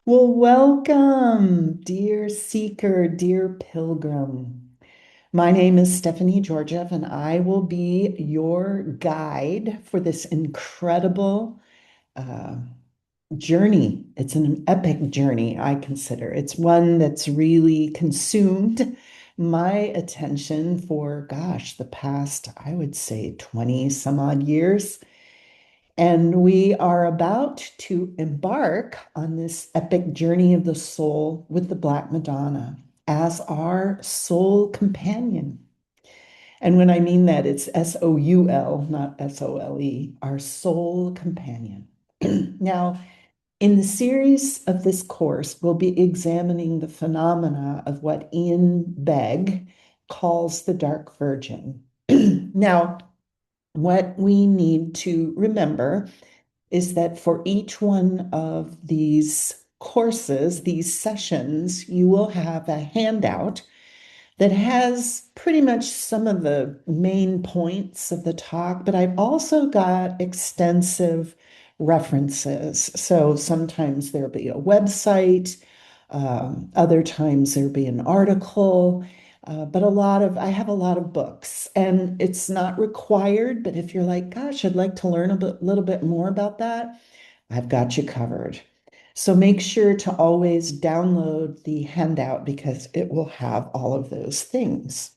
Well, welcome, dear seeker, dear pilgrim. My name is Stephanie Georgiev, and I will be your guide for this incredible uh, journey. It's an epic journey, I consider. It's one that's really consumed my attention for, gosh, the past, I would say, 20 some odd years. And we are about to embark on this epic journey of the soul with the Black Madonna as our soul companion. And when I mean that, it's SOUL, not SOLE, our soul companion. Now, in the series of this course, we'll be examining the phenomena of what Ian Begg calls the dark virgin. Now, what we need to remember is that for each one of these courses, these sessions, you will have a handout that has pretty much some of the main points of the talk, but I've also got extensive references. So sometimes there'll be a website, other times there'll be an article. But I have a lot of books, and it's not required. But if you're like, gosh, I'd like to learn little bit more about that, I've got you covered. So make sure to always download the handout because it will have all of those things.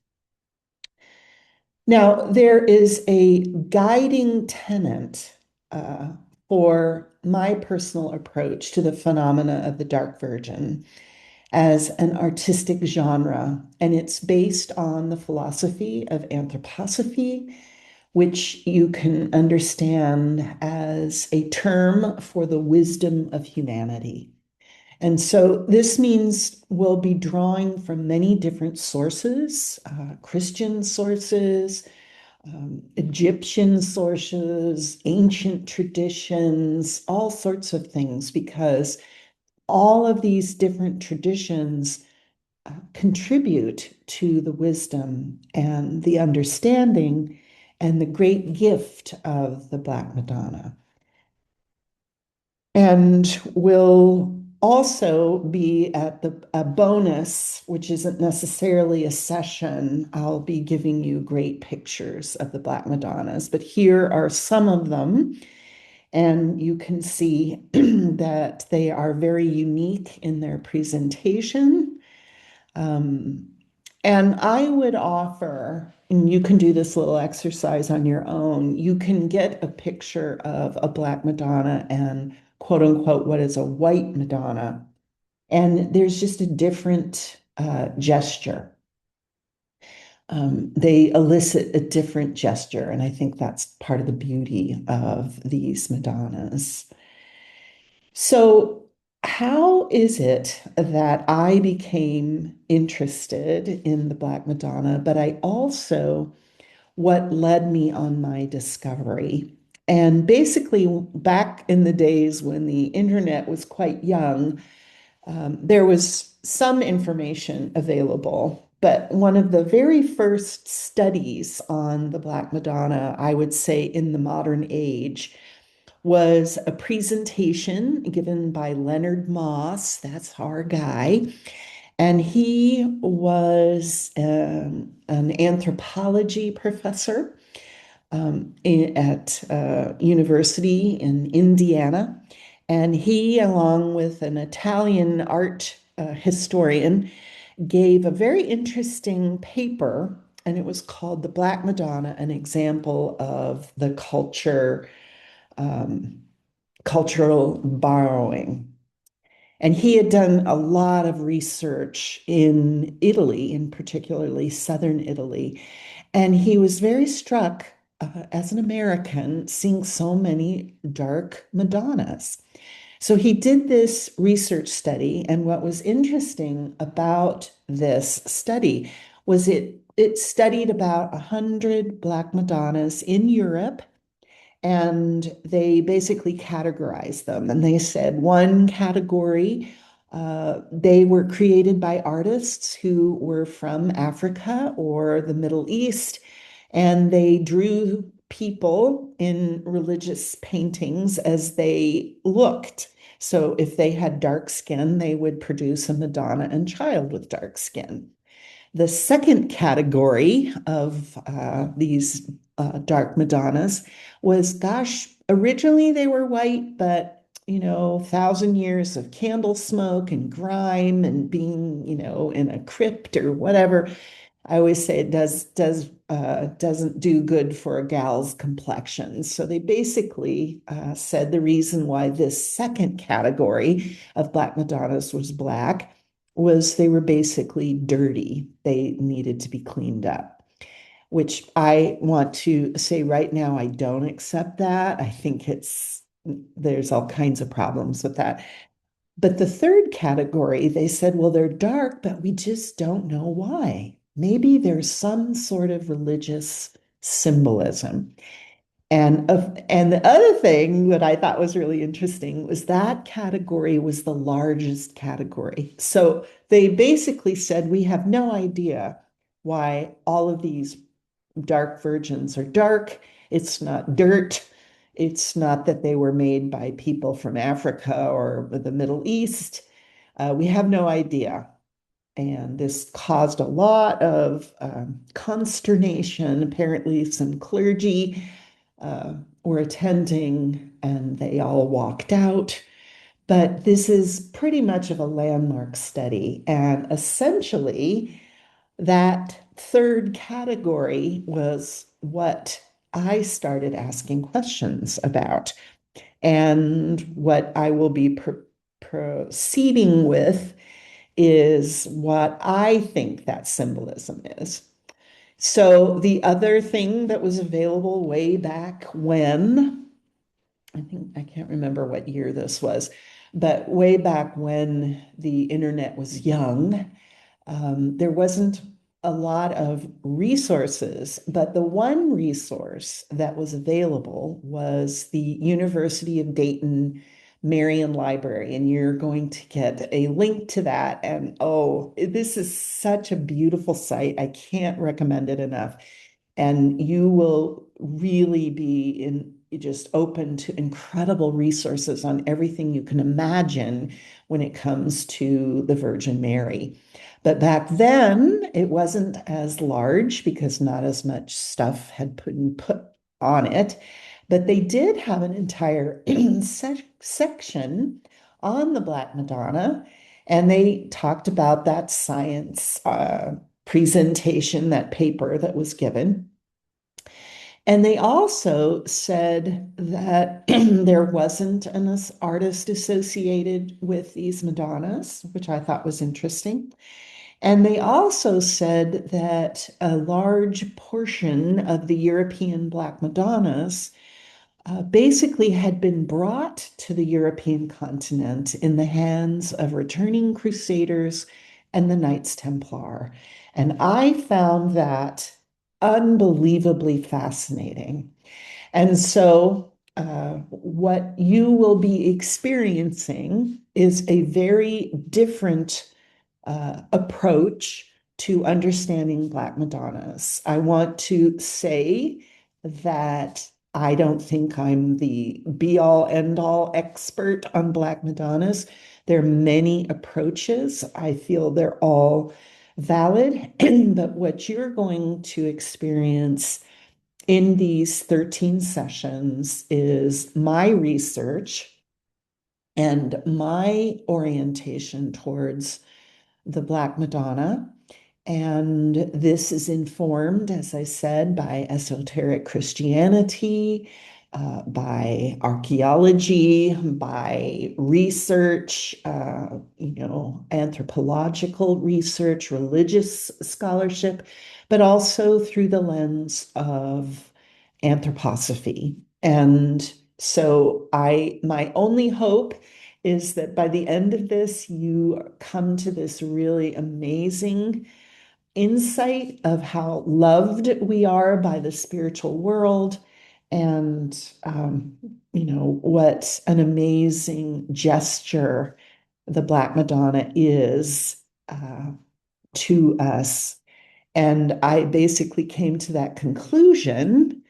Now, there is a guiding tenet uh, for my personal approach to the phenomena of the dark virgin as an artistic genre, and it's based on the philosophy of anthroposophy, which you can understand as a term for the wisdom of humanity. And so this means we'll be drawing from many different sources, Christian sources, Egyptian sources, ancient traditions, all sorts of things, because all of these different traditions contribute to the wisdom and the understanding and the great gift of the Black Madonna. And will also be at a bonus, which isn't necessarily a session. I'll be giving you great pictures of the Black Madonnas, but here are some of them. And you can see that they are very unique in their presentation. Um, and I would offer, and you can do this little exercise on your own, you can get a picture of a Black Madonna and quote unquote, what is a white Madonna. And there's just a different gesture. They elicit a different gesture. And I think that's part of the beauty of these Madonnas. So, how is it that I became interested in the Black Madonna, but I also what led me on my discovery? And basically, back in the days when the internet was quite young, there was some information available. But one of the very first studies on the Black Madonna, I would say in the modern age, was a presentation given by Leonard Moss. That's our guy. And he was an anthropology professor at university in Indiana. And he, along with an Italian art historian, gave a very interesting paper, and it was called The Black Madonna, an example of the um, cultural borrowing. And he had done a lot of research in Italy, in particularly southern Italy. And he was very struck as an American seeing so many dark Madonnas. So he did this research study. And what was interesting about this study was it studied about 100 Black Madonnas in Europe, and they basically categorized them. And they said one category, they were created by artists who were from Africa or the Middle East, and they drew people in religious paintings as they looked. So if they had dark skin, they would produce a Madonna and child with dark skin. The second category of these dark Madonnas was, gosh, originally they were white, but 1,000 years of candle smoke and grime and being, in a crypt or whatever. I always say it doesn't do good for a gal's complexion. So they basically said the reason why this second category of Black Madonnas was black was they were basically dirty. They needed to be cleaned up, which I want to say right now, I don't accept that. I think there's all kinds of problems with that. But the third category, they said, well, they're dark, but we just don't know why. Maybe there's some sort of religious symbolism. And the other thing that I thought was really interesting was that category was the largest category. So they basically said, we have no idea why all of these dark virgins are dark. It's not dirt. It's not that they were made by people from Africa or the Middle East. We have no idea. And this caused a lot of consternation. Apparently, some clergy were attending and they all walked out. But this is pretty much of a landmark study. And essentially, that third category was what I started asking questions about. And what I will be proceeding with is what I think that symbolism is. So, the other thing that was available way back when, I can't remember what year this was, but way back when the internet was young, there wasn't a lot of resources, but the one resource that was available was the University of Dayton Marion Library. And you're going to get a link to that. And oh, this is such a beautiful site. I can't recommend it enough. And you will really be just open to incredible resources on everything you can imagine when it comes to the Virgin Mary. But back then, it wasn't as large because not as much stuff had been put on it. But they did have an entire section on the Black Madonna, and they talked about that science presentation, that paper that was given. And they also said that there wasn't an artist associated with these Madonnas, which I thought was interesting. And they also said that a large portion of the European Black Madonnas basically had been brought to the European continent in the hands of returning crusaders and the Knights Templar. And I found that unbelievably fascinating. And so, what you will be experiencing is a very different approach to understanding Black Madonnas. I want to say that I don't think I'm the be all end all expert on Black Madonnas. There are many approaches. I feel they're all valid, but what you're going to experience in these 13 sessions is my research and my orientation towards the Black Madonna. And this is informed, as I said, by esoteric Christianity, by archaeology, by research, anthropological research, religious scholarship, but also through the lens of anthroposophy. And so my only hope is that by the end of this, you come to this really amazing insight of how loved we are by the spiritual world and what an amazing gesture the Black Madonna is to us. And I basically came to that conclusion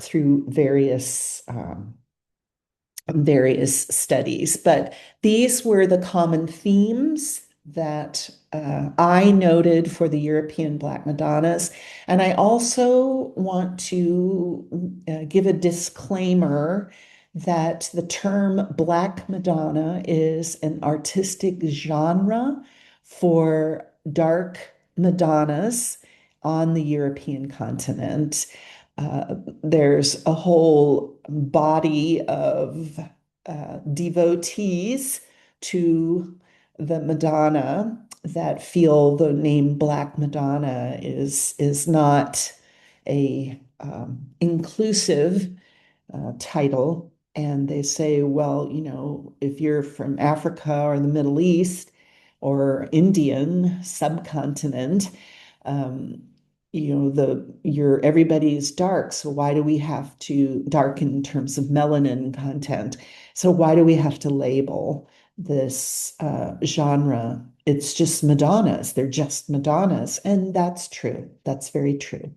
through various various studies, but these were the common themes that I noted for the European Black Madonnas. And I also want to give a disclaimer that the term Black Madonna is an artistic genre for dark Madonnas on the European continent. There's a whole body of devotees to the Madonna that feel the name Black Madonna is not a inclusive title. And they say, well, if you're from Africa or the Middle East or Indian subcontinent, um, everybody's dark. So why do we have to darken in terms of melanin content? So why do we have to label this genre? It's just Madonnas. They're just Madonnas. And that's true. That's very true.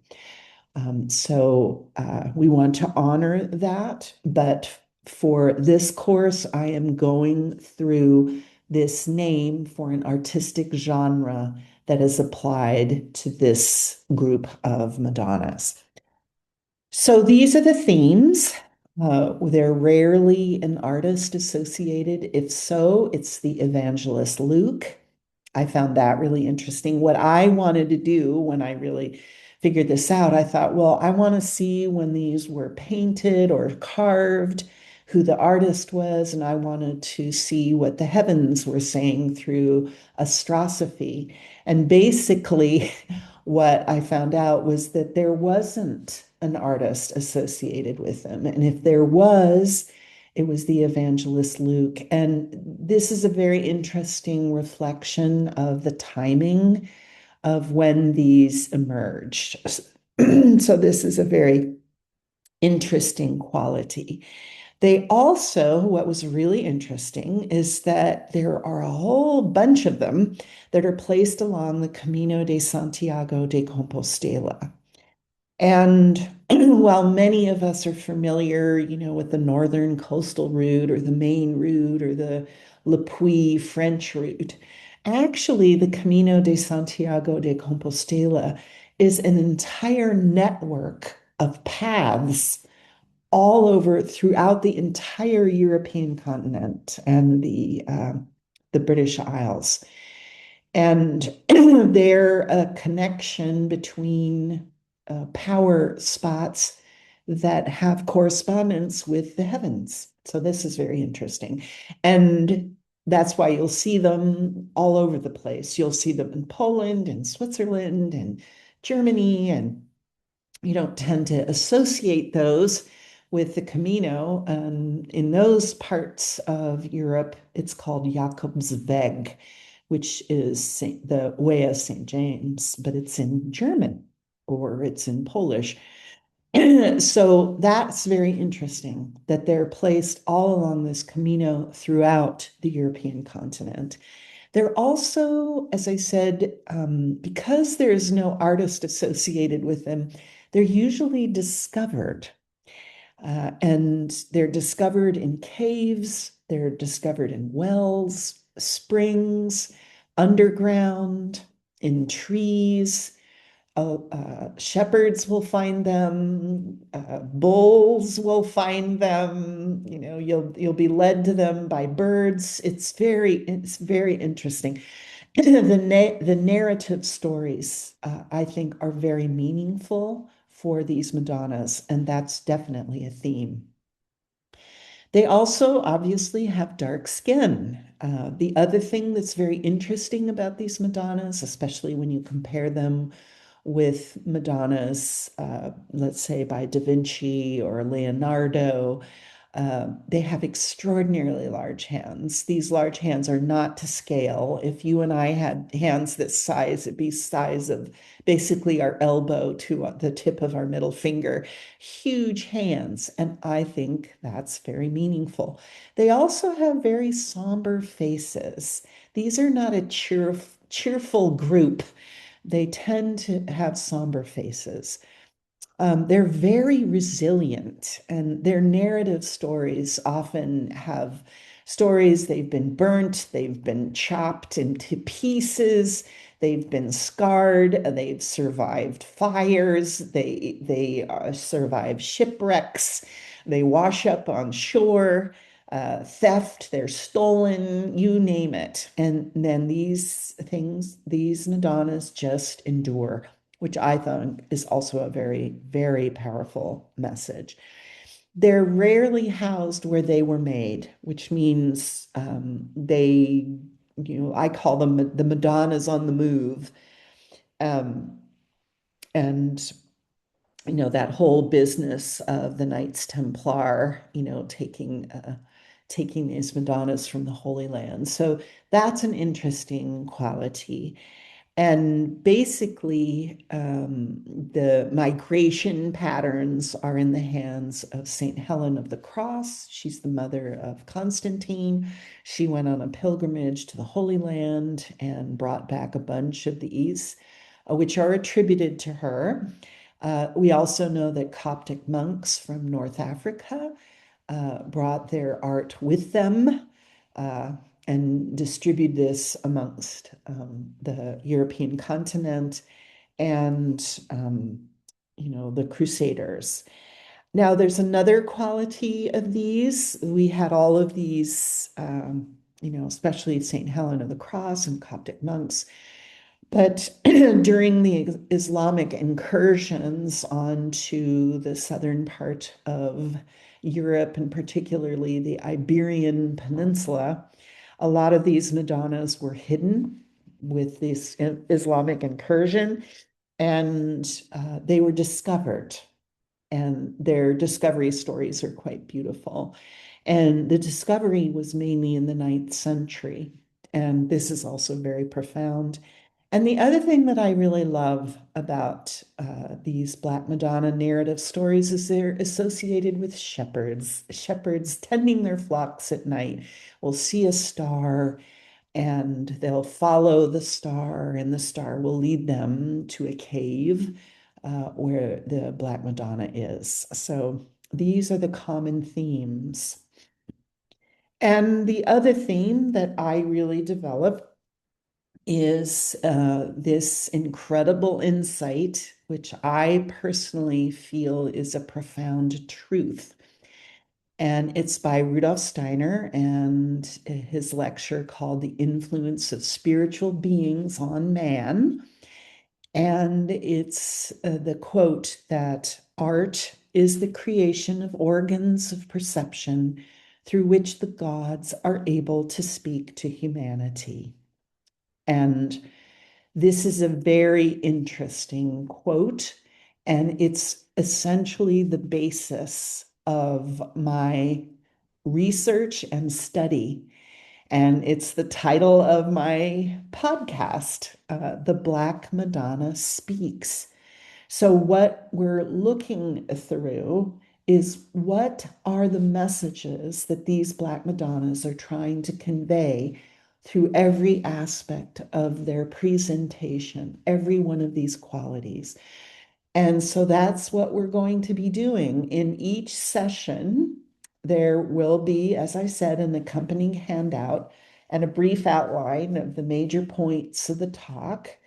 So we want to honor that. But for this course, I am going through this name for an artistic genre that is applied to this group of Madonnas. So these are the themes. They're rarely an artist associated. If so, it's the evangelist Luke. I found that really interesting. What I wanted to do when I really figured this out, I thought, well, I want to see when these were painted or carved, who the artist was, and I wanted to see what the heavens were saying through astrosophy. And basically, what I found out was that there wasn't an artist associated with them. And if there was, it was the evangelist Luke. And this is a very interesting reflection of the timing of when these emerged. So this is a very interesting quality. They also, what was really interesting is that there are a whole bunch of them that are placed along the Camino de Santiago de Compostela. And while many of us are familiar, with the northern coastal route or the main route or the Le Puy French route, actually the Camino de Santiago de Compostela is an entire network of paths all over throughout the entire European continent and the British Isles. And they're a connection between power spots that have correspondence with the heavens. So this is very interesting. And that's why you'll see them all over the place. You'll see them in Poland and Switzerland and Germany, and you don't tend to associate those with the Camino. In those parts of Europe, it's called Jakobsweg, which is the way of St. James, but it's in German or it's in Polish. So that's very interesting that they're placed all along this Camino throughout the European continent. They're also, as I said, because there's no artist associated with them, they're usually discovered. And they're discovered in caves, they're discovered in wells, springs, underground, in trees. Shepherds will find them, bulls will find them. You'll be led to them by birds. It's very interesting. The narrative stories, I think, are very meaningful for these Madonnas, and that's definitely a theme. They also obviously have dark skin. The other thing that's very interesting about these Madonnas, especially when you compare them with Madonnas, let's say by Da Vinci or Leonardo, they have extraordinarily large hands. These large hands are not to scale. If you and I had hands this size, it'd be size of basically our elbow to the tip of our middle finger. Huge hands. And I think that's very meaningful. They also have very somber faces. These are not a cheerful group. They tend to have somber faces. They're very resilient, and their narrative stories often have stories they've been burnt, they've been chopped into pieces, they've been scarred, they've survived fires, they survive shipwrecks, they wash up on shore, theft, they're stolen, you name it. And then these things, these Madonnas just endure, which I thought is also a very, very powerful message. They're rarely housed where they were made, which means I call them the Madonnas on the move. Um, and, that whole business of the Knights Templar, taking these Madonnas from the Holy Land. So that's an interesting quality. And basically, the migration patterns are in the hands of St. Helen of the Cross. She's the mother of Constantine. She went on a pilgrimage to the Holy Land and brought back a bunch of these, which are attributed to her. We also know that Coptic monks from North Africa brought their art with them. And distribute this amongst the European continent and the Crusaders. Now, there's another quality of these. We had all of these, especially St. Helen of the Cross and Coptic monks. But during the Islamic incursions onto the southern part of Europe, and particularly the Iberian Peninsula, a lot of these Madonnas were hidden with this Islamic incursion, and they were discovered. And their discovery stories are quite beautiful. And the discovery was mainly in the 9th century. And this is also very profound. And the other thing that I really love about these Black Madonna narrative stories is they're associated with shepherds. Shepherds tending their flocks at night will see a star and they'll follow the star, and the star will lead them to a cave where the Black Madonna is. So these are the common themes. And the other theme that I really developed is this incredible insight, which I personally feel is a profound truth. And it's by Rudolf Steiner and his lecture called The Influence of Spiritual Beings on Man. And it's the quote that art is the creation of organs of perception through which the gods are able to speak to humanity. And this is a very interesting quote, and it's essentially the basis of my research and study. And it's the title of my podcast, The Black Madonna Speaks. So, what we're looking through is what are the messages that these Black Madonnas are trying to convey through every aspect of their presentation, every one of these qualities. And so that's what we're going to be doing. In each session, there will be, as I said, an accompanying handout and a brief outline of the major points of the talk.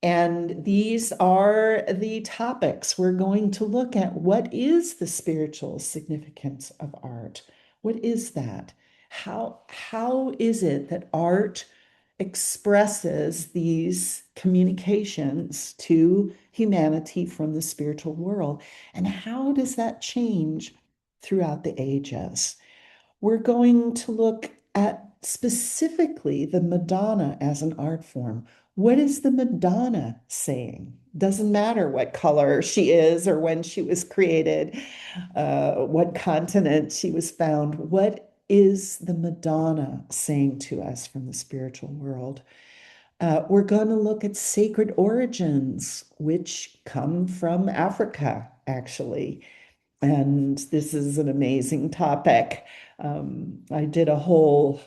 And these are the topics. We're going to look at what is the spiritual significance of art? What is that? How is it that art expresses these communications to humanity from the spiritual world? And how does that change throughout the ages? We're going to look at specifically the Madonna as an art form. What is the Madonna saying? Doesn't matter what color she is or when she was created, what continent she was found. What is the Madonna saying to us from the spiritual world? We're going to look at sacred origins, which come from Africa, actually. And this is an amazing topic. I did a whole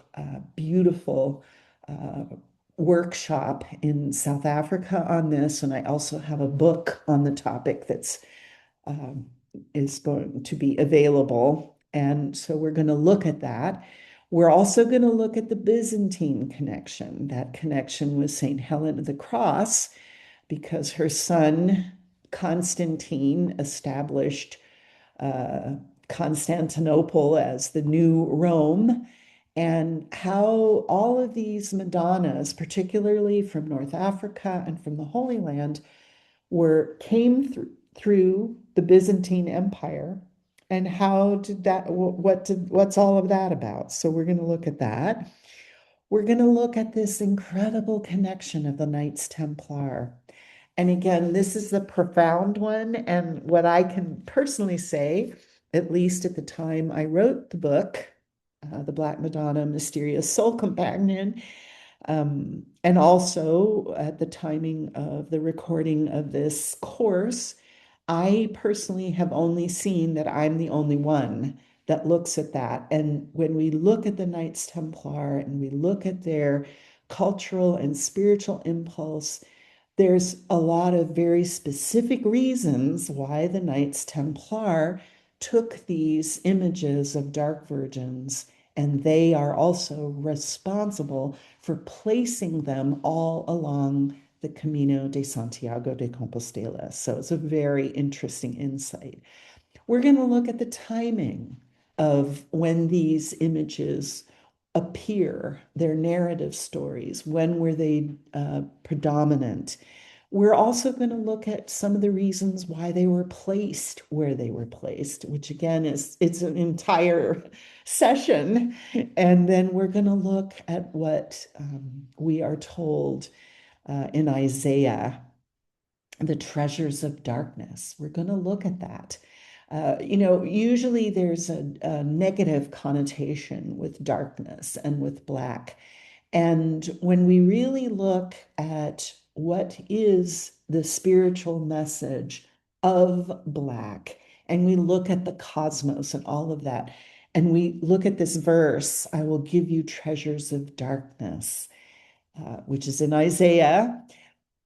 beautiful workshop in South Africa on this, and I also have a book on the topic that's um, is going to be available. And so we're going to look at that. We're also going to look at the Byzantine connection, that connection with St. Helena of the Cross, because her son Constantine established uh, Constantinople as the new Rome, and how all of these Madonnas, particularly from North Africa and from the Holy Land, came through the Byzantine Empire, and how did that what's all of that about? So we're going to look at that. We're going to look at this incredible connection of the Knights Templar. And again, this is the profound one. And what I can personally say, at least at the time I wrote the book, The Black Madonna Mysterious Soul Companion, and also at the timing of the recording of this course, I personally have only seen that I'm the only one that looks at that. And when we look at the Knights Templar and we look at their cultural and spiritual impulse, there's a lot of very specific reasons why the Knights Templar took these images of dark virgins, and they are also responsible for placing them all along the Camino de Santiago de Compostela. So it's a very interesting insight. We're going to look at the timing of when these images appear, their narrative stories, when were they predominant. We're also going to look at some of the reasons why they were placed where they were placed, which again is it's an entire session. And then we're going to look at what we are told in Isaiah, the treasures of darkness. We're going to look at that. Usually there's a negative connotation with darkness and with black. And when we really look at what is the spiritual message of black, and we look at the cosmos and all of that, and we look at this verse, I will give you treasures of darkness, which is in Isaiah,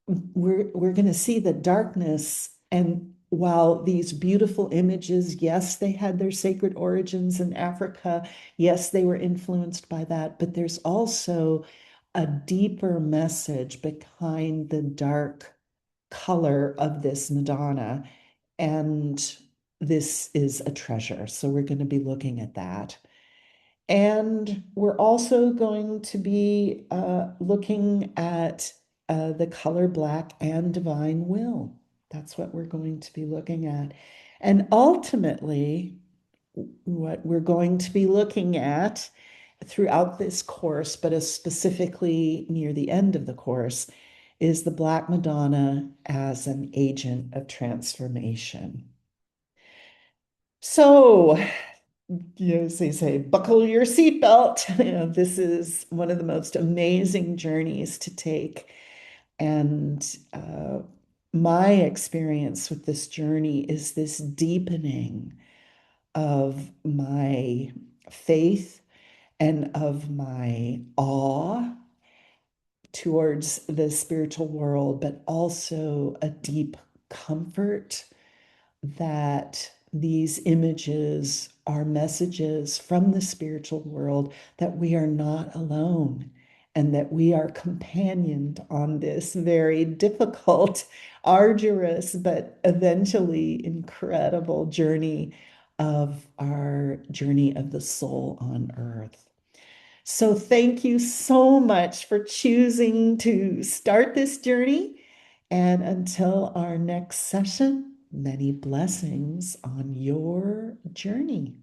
we're going to see the darkness. And while these beautiful images, yes, they had their sacred origins in Africa, yes, they were influenced by that, but there's also a deeper message behind the dark color of this Madonna. And this is a treasure. So we're going to be looking at that. And we're also going to be looking at the color black and divine will. That's what we're going to be looking at. And ultimately, what we're going to be looking at throughout this course, but specifically near the end of the course, is the Black Madonna as an agent of transformation. So, they say, buckle your seatbelt. This is one of the most amazing journeys to take. And my experience with this journey is this deepening of my faith and of my awe towards the spiritual world, but also a deep comfort that these images are messages from the spiritual world, that we are not alone and that we are companioned on this very difficult, arduous, but eventually incredible journey of our journey of the soul on earth. So thank you so much for choosing to start this journey. And until our next session, many blessings on your journey.